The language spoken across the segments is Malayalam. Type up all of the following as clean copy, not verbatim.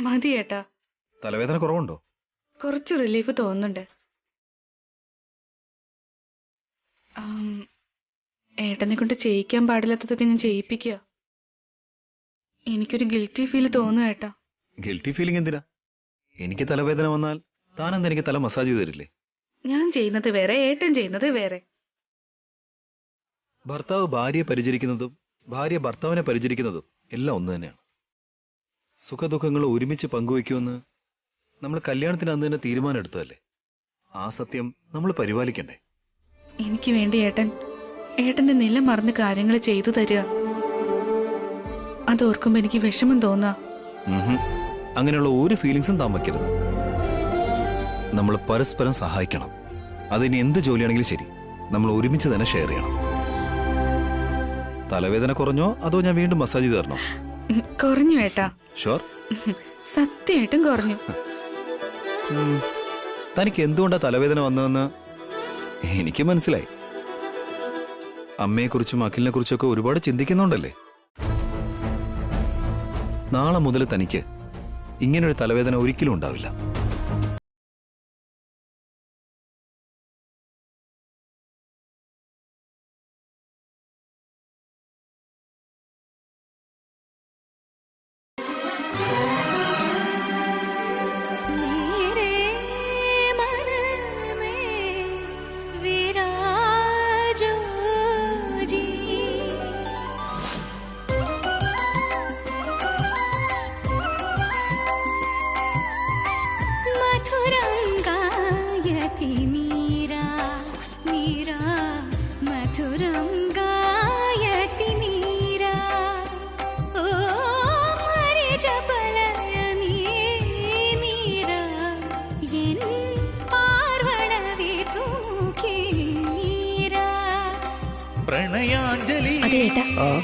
മതി ഏട്ടാ. തലവേദന കുറവുണ്ടോ? കുറച്ച് റിലീഫ് തോന്നുന്നുണ്ട്. ഏട്ടനെ കൊണ്ട് ചെയ്യിക്കാൻ പാടില്ലാത്തതൊക്കെ ഞാൻ ചെയ്യിപ്പിക്കുക. എനിക്കൊരു ഗിൽറ്റി ഫീൽ തോന്നുന്നു ഏട്ടാ. ഗിൽറ്റി ഫീലിംഗ് എന്തിനാ? എനിക്ക് തലവേദന വന്നാൽ താനെന്താ എനിക്ക് തല മസാജ് ചെയ്ത് തരില്ലേ? ഞാൻ ചെയ്യുന്നത് വേറെ, ഏട്ടൻ ചെയ്യുന്നത് വേറെ. ഭർത്താവ് ഭാര്യയെ പരിചരിക്കുന്നതും ഭാര്യ ഭർത്താവിനെ പരിചരിക്കുന്നതും എല്ലാം ഒന്ന് തന്നെയാണ്. സുഖദുഃഖങ്ങൾ ഒരുമിച്ച് പങ്കുവയ്ക്കുമെന്ന് നമ്മൾ കല്യാണത്തിന് അന്ന് തന്നെ തീരുമാനം എടുത്തതല്ലേ? ആ സത്യം നമ്മൾ പരിപാലിക്കണ്ടേ? എനിക്ക് വേണ്ടി ഏട്ടന്റെ നില മറന്ന് കാര്യങ്ങൾ ചെയ്തു തരിക. അതോർക്കുമ്പോ എനിക്ക് വിഷമം തോന്നുക. അങ്ങനെയുള്ള ഒരു ഫീലിങ്സും താൻ വയ്ക്കരുത്. നമ്മൾ പരസ്പരം സഹായിക്കണം. അതിന് എന്ത് ജോലിയാണെങ്കിലും ശരി, നമ്മൾ ഒരുമിച്ച് തന്നെ ഷെയർ ചെയ്യണം. തലവേദന കുറഞ്ഞോ അതോ ഞാൻ വീണ്ടും മസാജ് ചെയ്ത് തരണോ? കുറഞ്ഞു ഏട്ടാ. ഷുവർ? സത്യമായിട്ടും കുറഞ്ഞു. തനിക്ക് എന്തുകൊണ്ടാ തലവേദന വന്നതെന്ന് എനിക്ക് മനസ്സിലായി. അമ്മയെക്കുറിച്ചും അഖിലിനെ കുറിച്ചൊക്കെ ഒരുപാട് ചിന്തിക്കുന്നുണ്ടല്ലേ? നാളെ മുതൽ തനിക്ക് ഇങ്ങനൊരു തലവേദന ഒരിക്കലും ഉണ്ടാവില്ല.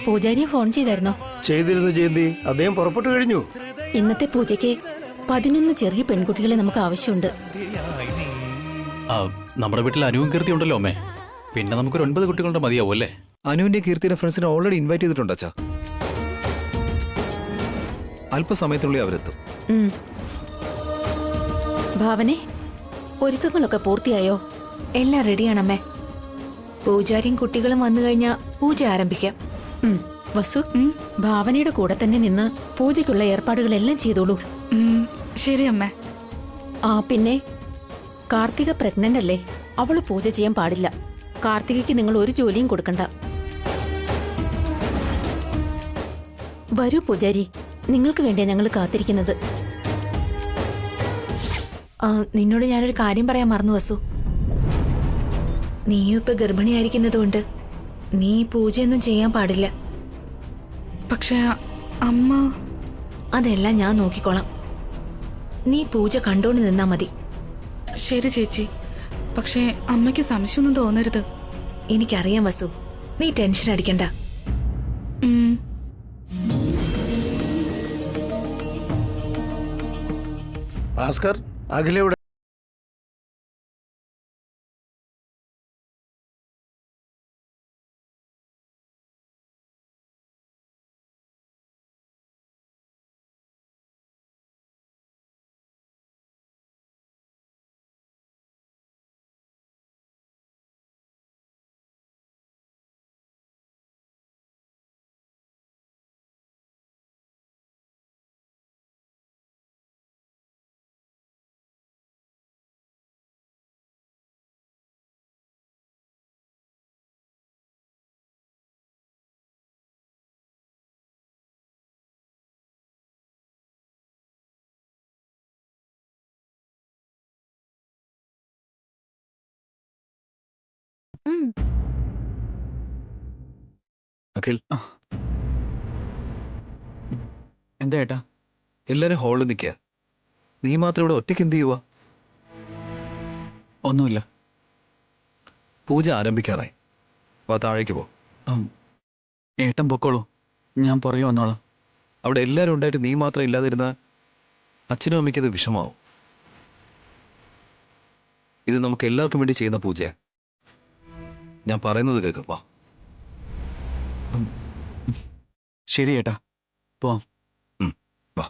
പൂജാരിയെ ഫോൺ ചെയ്തായിരുന്നോ? ചെയ്തിരുന്നു ജയന്തി. അദ്ദേഹം പുറപ്പെട്ടു കഴിഞ്ഞു. ഇന്നത്തെ പൂജയ്ക്ക് 11 ചെറിയ പെൺകുട്ടികളെ നമുക്ക് ആവശ്യമുണ്ട്. നമ്മുടെ വീട്ടിൽ അനുവും കീർത്തി ഉണ്ടല്ലോ അമ്മേ. പിന്നെ നമുക്കൊരു 9 കുട്ടികളുടെ മതിയാവും അല്ലേ? അനുവിന്റെ കീർത്തിയുടെ ഫ്രണ്ട്സിനെ ഓൾറെഡി ഇൻവൈറ്റ് ചെയ്തിട്ടുണ്ട് അച്ഛാ. അല്പസമയത്തിനുള്ളിൽ അവരെത്തും. ഭാവനെ, ഒരുക്കങ്ങളൊക്കെ പൂർത്തിയായോ? എല്ലാം റെഡിയാണമ്മേ. പൂജാരിയും കുട്ടികളും വന്നു കഴിഞ്ഞാൽ പൂജ ആരംഭിക്കാം. വസു, ഭാവനയുടെ കൂടെ തന്നെ നിന്ന് പൂജയ്ക്കുള്ള ഏർപ്പാടുകളെല്ലാം ചെയ്തോളൂ. ശരി അമ്മേ. പിന്നെ കാർത്തിക പ്രഗ്നന്റ് അല്ലേ? അവള് പൂജ ചെയ്യാൻ പാടില്ല. കാർത്തികയ്ക്ക് നിങ്ങൾ ഒരു ജോലിയും കൊടുക്കണ്ട. വരൂ പൂജാരി, നിങ്ങൾക്ക് വേണ്ടിയാ ഞങ്ങൾ കാത്തിരിക്കുന്നത്. നിന്നോട് ഞാനൊരു കാര്യം പറയാൻ മറന്നു വസു. നീയും ഇപ്പൊ ഗർഭിണിയായിരിക്കുന്നതുകൊണ്ട് നീ പൂജയൊന്നും ചെയ്യാൻ പാടില്ല. പക്ഷെ അമ്മ... അതെല്ലാം ഞാൻ നോക്കിക്കോളാം. നീ പൂജ കണ്ടോണ്ട് നിന്നാ മതി. ശരി ചേച്ചി. പക്ഷേ അമ്മയ്ക്ക് സംശയമൊന്നും തോന്നരുത്. എനിക്കറിയാം വസു, നീ ടെൻഷൻ അടിക്കണ്ട. ഭാസ്കർ, അഖിലയുടെ അഖിൽ, എന്താ ഏട്ടാ? എല്ലാരും ഹാളിൽ നിൽക്കുക. നീ മാത്രം ഇവിടെ ഒറ്റയ്ക്ക് എന്ത് ചെയ്യുക? ഒന്നുമില്ല. പൂജ ആരംഭിക്കാറായി. വാ, താഴേക്ക് പോ. ഏട്ടൻ പൊക്കോളൂ, ഞാൻ പുറകെ വന്നോളാം. അവിടെ എല്ലാവരും ഉണ്ടായിട്ട് നീ മാത്രം ഇല്ലാതിരുന്ന അച്ഛനും അമ്മയ്ക്കത് വിഷമാവും. ഇത് നമുക്ക് എല്ലാവർക്കും വേണ്ടി ചെയ്യുന്ന പൂജയാണ്. ഞാൻ പറയുന്നത് കേൾക്കാം. വാ. ശരി ഏട്ടാ, പോവാം. വാ.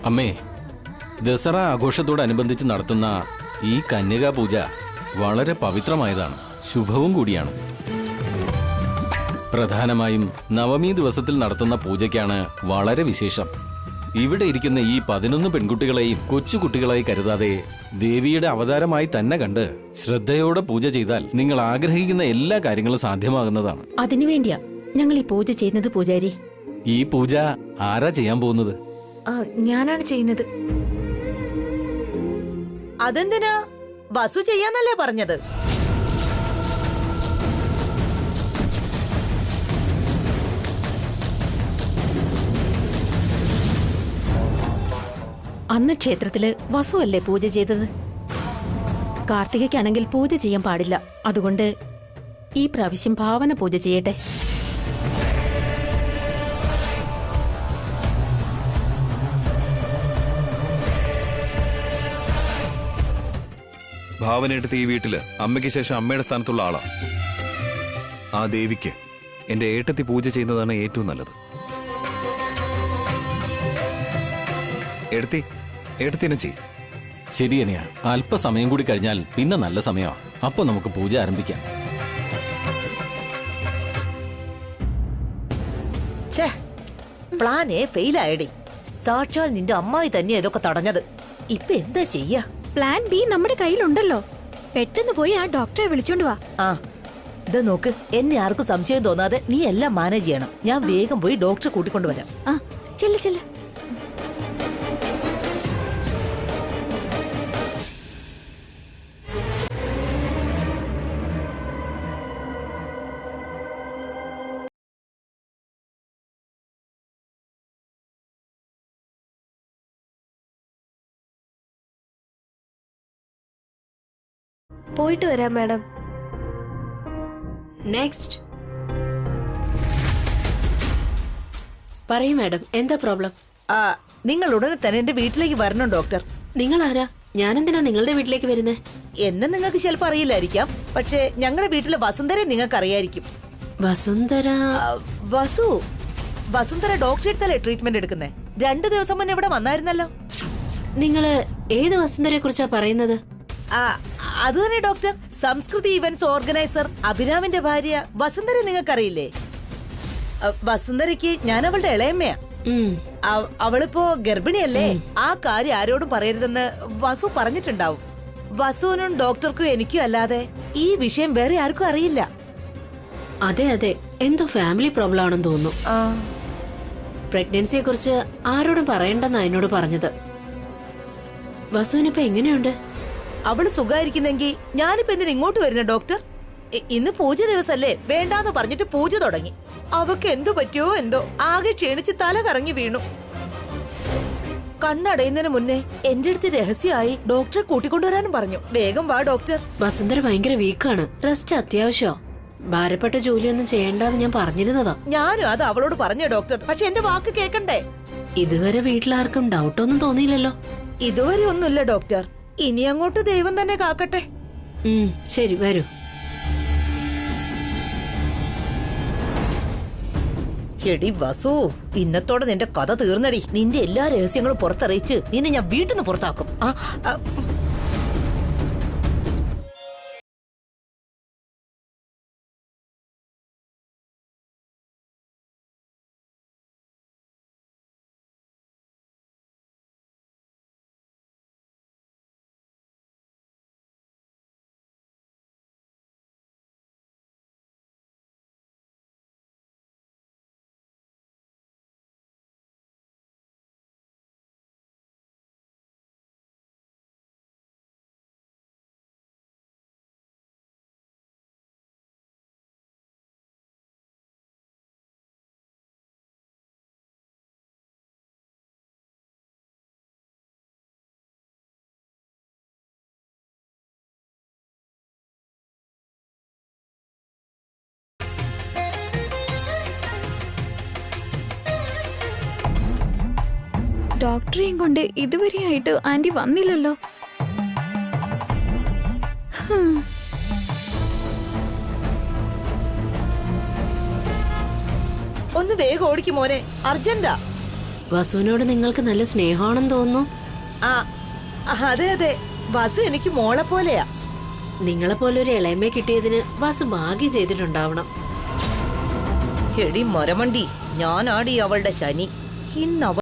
അമ്മേ, ദസറ ആഘോഷത്തോടനുബന്ധിച്ച് നടത്തുന്ന ഈ കന്യകാ പൂജ വളരെ പവിത്രമായതാണ്, ശുഭവും കൂടിയാണ്. പ്രധാനമായും നവമി ദിവസത്തിൽ നടത്തുന്ന പൂജയ്ക്കാണ് വളരെ വിശേഷം. ഇവിടെ ഇരിക്കുന്ന ഈ 11 പെൺകുട്ടികളെയും കൊച്ചുകുട്ടികളായി കരുതാതെ ദേവിയുടെ അവതാരമായി തന്നെ കണ്ട് ശ്രദ്ധയോടെ പൂജ ചെയ്താൽ നിങ്ങൾ ആഗ്രഹിക്കുന്ന എല്ലാ കാര്യങ്ങളും സാധ്യമാകുന്നതാണ്. അതിനുവേണ്ടിയാ ഞങ്ങൾ ഈ പൂജ ചെയ്യുന്നത് പൂജാരി. ഈ പൂജ ആരാ ചെയ്യാൻ പോകുന്നത്? ഞാനാണ് ചെയ്യുന്നത്. അതെന്തിനാ? വസു ചെയ്യാന്നല്ലേ പറഞ്ഞത്? അന്ന് ക്ഷേത്രത്തില് വസു അല്ലേ പൂജ ചെയ്തത്? കാർത്തികയ്ക്കാണെങ്കിൽ പൂജ ചെയ്യാൻ പാടില്ല. അതുകൊണ്ട് ഈ പ്രാവശ്യം ഭാവന പൂജ ചെയ്യട്ടെ. ഭാവനയെടുത്ത് ഈ വീട്ടില് അമ്മയ്ക്ക് ശേഷം അമ്മയുടെ സ്ഥാനത്തുള്ള ആളാ. ആ ദേവിക്ക് എന്റെ ഏട്ടത്തി പൂജ ചെയ്യുന്നതാണ് ഏറ്റവും നല്ലത്. എടുത്തിനെ ചെയ്യും. ശരി അനിയ, അല്പസമയം കൂടി കഴിഞ്ഞാൽ പിന്നെ നല്ല സമയമാണ്. അപ്പൊ നമുക്ക് പൂജ ആരംഭിക്കാം. പ്ലാൻ എ ഫെയിലായടി. സാക്ഷാൽ നിന്റെ അമ്മായി തന്നെ ഇതൊക്കെ തടഞ്ഞത്. ഇപ്പൊ എന്താ ചെയ്യാ? പ്ലാൻ ബി നമ്മുടെ കയ്യിലുണ്ടല്ലോ. പെട്ടെന്ന് പോയി ആ ഡോക്ടറെ വിളിച്ചോണ്ട് വാ. ഇത് നോക്ക്, എന്നെ ആർക്കും സംശയം തോന്നാതെ നീ എല്ലാം മാനേജ് ചെയ്യണം. ഞാൻ വേഗം പോയി ഡോക്ടറെ കൂട്ടിക്കൊണ്ടുവരാം. ചെല്ല് ചെല്ല്. പോയിട്ട് വരാം മാഡം. നെക്സ്റ്റ് പറയൂ മാഡം, എന്താ പ്രോബ്ലം? നിങ്ങൾ ഉടനെ തന്നെ എന്റെ വീട്ടിലേക്ക് വരണം ഡോക്ടർ. നിങ്ങൾ ആരാ? ഞാനെന്തിനാ നിങ്ങളുടെ വീട്ടിലേക്ക് വരുന്നേ? എന്നെ നിങ്ങൾക്ക് ചിലപ്പോൾ അറിയില്ലായിരിക്കാം, പക്ഷെ ഞങ്ങളുടെ വീട്ടിലെ വസുന്ധര നിങ്ങൾക്ക് അറിയായിരിക്കും. വസുന്ധര? വസുന്ധര ഡോക്ടറെ അടുത്തല്ലേ ട്രീറ്റ്മെന്റ് എടുക്കുന്നേ? 2 ദിവസം മുന്നേ ഇവിടെ വന്നായിരുന്നല്ലോ. നിങ്ങള് ഏത് വസുന്ധരയെ കുറിച്ചാ പറയുന്നത്? അത് തന്നെ ഡോക്ടർ, സംസ്കൃതി ഇവന്റ്സ് ഓർഗനൈസർ അഭിരാമിന്റെ ഭാര്യ വസുന്ധര നിങ്ങൾക്കറിയില്ലേ? വസുന്ധരയ്ക്ക് ഞാൻ അവളുടെ ഇളയമ്മയാ. അവളിപ്പോ ഗർഭിണിയല്ലേ? ആ കാര്യം ആരോടും പറയരുതെന്ന് വസു പറഞ്ഞിട്ടുണ്ടാവും. വസുവിനും ഡോക്ടർക്കും എനിക്കും അല്ലാതെ ഈ വിഷയം വേറെ ആർക്കും അറിയില്ല. അതെ അതെ, എന്തോ ഫാമിലി പ്രോബ്ലം ആണെന്ന് തോന്നുന്നു. പ്രഗ്നൻസിയെ കുറിച്ച് ആരോടും പറയണ്ടെന്നാ എന്നോട് പറഞ്ഞത്. വസുവിനിപ്പോ എങ്ങനെയുണ്ട്? അവള് സുഖായിരിക്കുന്നെങ്കിൽ ഞാനിപ്പോ എന്തിനാ ഇങ്ങോട്ട് വരുന്ന ഡോക്ടർ? ഇന്ന് പൂജ ദിവസല്ലേ, വേണ്ടാന്ന് പറഞ്ഞിട്ട് പൂജ തുടങ്ങി. അവക്ക് എന്തു പറ്റിയോ എന്തോ, ആകെ ക്ഷീണിച്ച് തല കറങ്ങി വീണു. കണ്ണടയുന്നതിന് മുന്നേ എന്റെ അടുത്ത് രഹസ്യമായി ഡോക്ടറെ കൂട്ടിക്കൊണ്ടുവരാനും പറഞ്ഞു. വേഗം വാ ഡോക്ടർ. വസുന്ധര ഭയങ്കര വീക്കാണ്, റെസ്റ്റ് അത്യാവശ്യോ. ഭാരപ്പെട്ട ജോലിയൊന്നും ചെയ്യണ്ടെന്ന് ഞാൻ പറഞ്ഞിരുന്നതാ. ഞാനും അത് അവളോട് പറഞ്ഞു ഡോക്ടർ, പക്ഷെ എന്റെ വാക്ക് കേക്കണ്ടേ? ഇതുവരെ വീട്ടിലാർക്കും ഡൗട്ടൊന്നും തോന്നിയില്ലല്ലോ? ഇതുവരെ ഒന്നുമില്ല ഡോക്ടർ. ഇനി അങ്ങോട്ട് ദൈവം തന്നെ കാക്കട്ടെ. ശരി, വരൂ. എടി വസു, ഇന്നത്തോടെ നിന്റെ കഥ തീർന്നടി. നിന്റെ എല്ലാ രഹസ്യങ്ങളും പുറത്തറിയിച്ച് നിന്നെ ഞാൻ വീട്ടിൽ നിന്ന് പുറത്താക്കും. ഡോക്ടറെയും കൊണ്ട് ഇതുവരെയായിട്ട് ആന്റി വന്നില്ലല്ലോ. ഒന്ന് വേഗം ഓടിക്കും മോനെ, അർജന്റാ. വസുവിനോട് നിങ്ങൾക്ക് നല്ല സ്നേഹമാണെന്ന് തോന്നുന്നു. ആ അതെ അതെ, വസു എനിക്ക് മോളെ പോലെയാ. നിങ്ങളെപ്പോലെ ഒരു ഇളയമ്മയെ കിട്ടിയതിന് വസു ഭാഗ്യം ചെയ്തിട്ടുണ്ടാവണം. എടി മൊരമണ്ടി, ഞാനാടി അവളുടെ ശനി. ഇന്നവ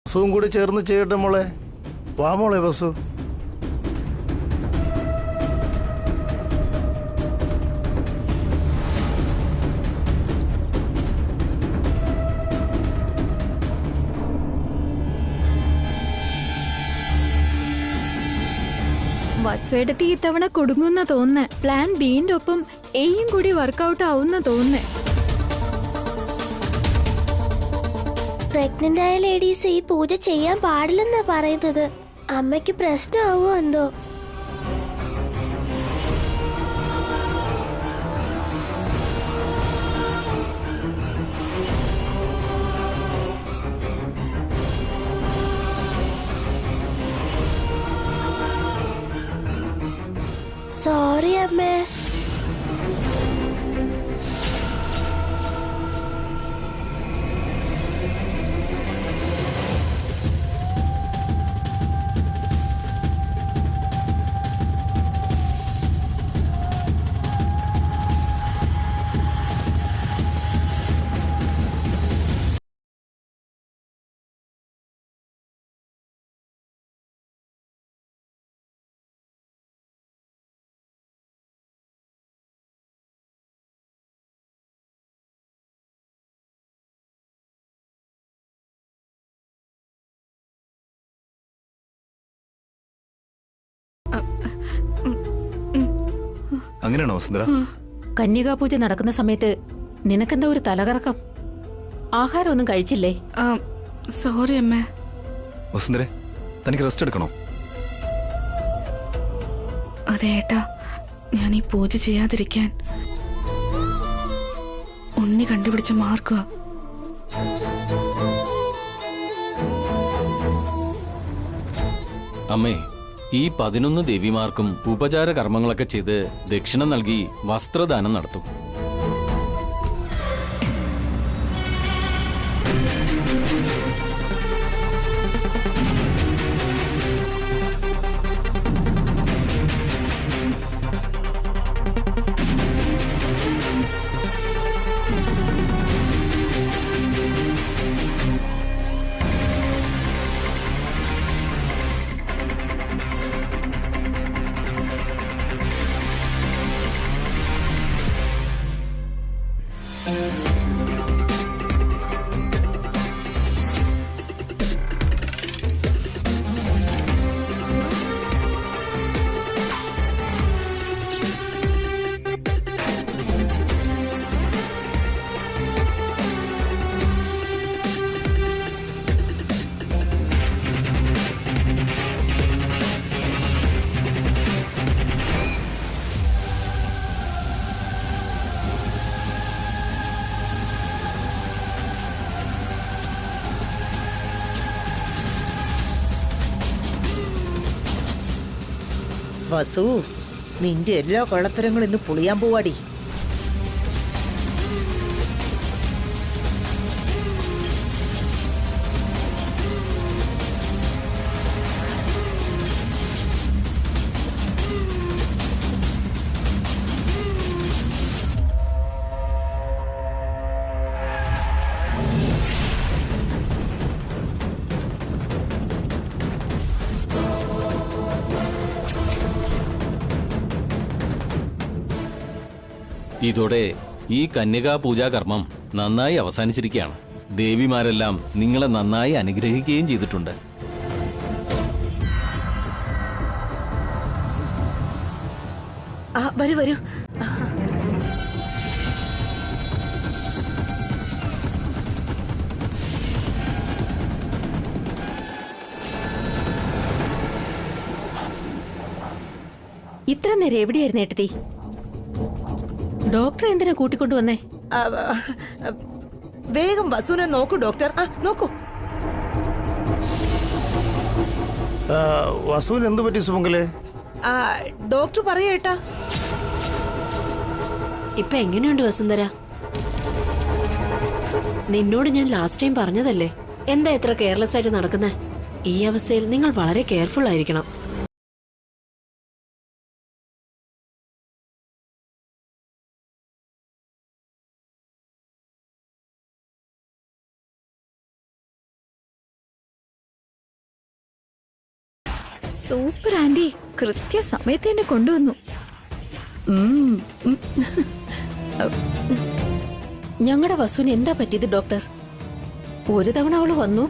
വസുവും കൂടി ചേർന്ന് ചെയ്യട്ടെ മോളെ. വാ മോളെ വസു. വസുവേടത്തി ഇത്തവണ കൊടുങ്ങുന്ന തോന്നുന്നേ. പ്ലാൻ ബിന്റെ ഒപ്പം എയും കൂടി വർക്കൗട്ട് ആവുന്ന തോന്നുന്നേ. പ്രഗ്നന്റ് ആയ ലേഡീസ് ഈ പൂജ ചെയ്യാൻ പാടില്ലെന്നാ പറയുന്നത്. അമ്മയ്ക്ക് പ്രശ്നമാവോ എന്തോ. സോറി അമ്മേ. അങ്ങനെയാണോ വസുന്ധര? കന്യകാപൂജ നടക്കുന്ന സമയത്ത് നിനക്കെന്താ ഒരു തലകറക്കം? ആഹാരമൊന്നും കഴിച്ചില്ലേ? സോറി അമ്മേ. വസുന്ധരെ, തനിക്ക് റെസ്റ്റ് എടുക്കണോ? അതെ ഏട്ടാ, ഞാൻ ഈ പൂജ ചെയ്യാതിരിക്കാൻ ഉണ്ണി കണ്ടുപിടിച്ച മാർഗമാ. അമ്മേ, ഈ 11 ദേവിമാർക്കും ഉപചാര കർമ്മങ്ങളൊക്കെ ചെയ്ത് ദക്ഷിണ നൽകി വസ്ത്രദാനം നടത്തും. വസു, നിന്റെ എല്ലാ കള്ളത്തരങ്ങളും ഇന്ന് പൊളിയാൻ പോവാടി. ഇതോടെ ഈ കന്യകാ പൂജാകർമ്മം നന്നായി അവസാനിച്ചിരിക്കുകയാണ്. ദേവിമാരെല്ലാം നിങ്ങളെ നന്നായി അനുഗ്രഹിക്കുകയും ചെയ്തിട്ടുണ്ട്. വരൂ വരൂ. ഇത്ര നേരം എവിടെയായിരുന്നു ഏട്ടത്തി? ഡോക്ടറെ എന്തിനാ കൂട്ടിക്കൊണ്ടുവന്നേ? വേഗം വസുവിനെ നോക്കൂ ഡോക്ടർ. നോക്കൂ. വസുവിന് എന്ത് പറ്റി സുമംഗലേ? ഡോക്ടർ പറയേട്ടാ. ഇപ്പൊ എങ്ങനെയുണ്ട് വസുന്ധര? നിന്നോട് ഞാൻ ലാസ്റ്റ് ടൈം പറഞ്ഞതല്ലേ, എന്താ ഇത്ര കെയർലെസ് ആയിട്ട് നടക്കുന്നേ? ഈ അവസ്ഥയിൽ നിങ്ങൾ വളരെ കെയർഫുൾ ആയിരിക്കണം. സൂപ്പർ ആന്റി, കൃത്യസമയത്ത് എന്നെ കൊണ്ടുവന്നു. ഞങ്ങളുടെ വസുവിന് എന്താ പറ്റിയത് ഡോക്ടർ? ഒരു തവണ അവള് വന്നു,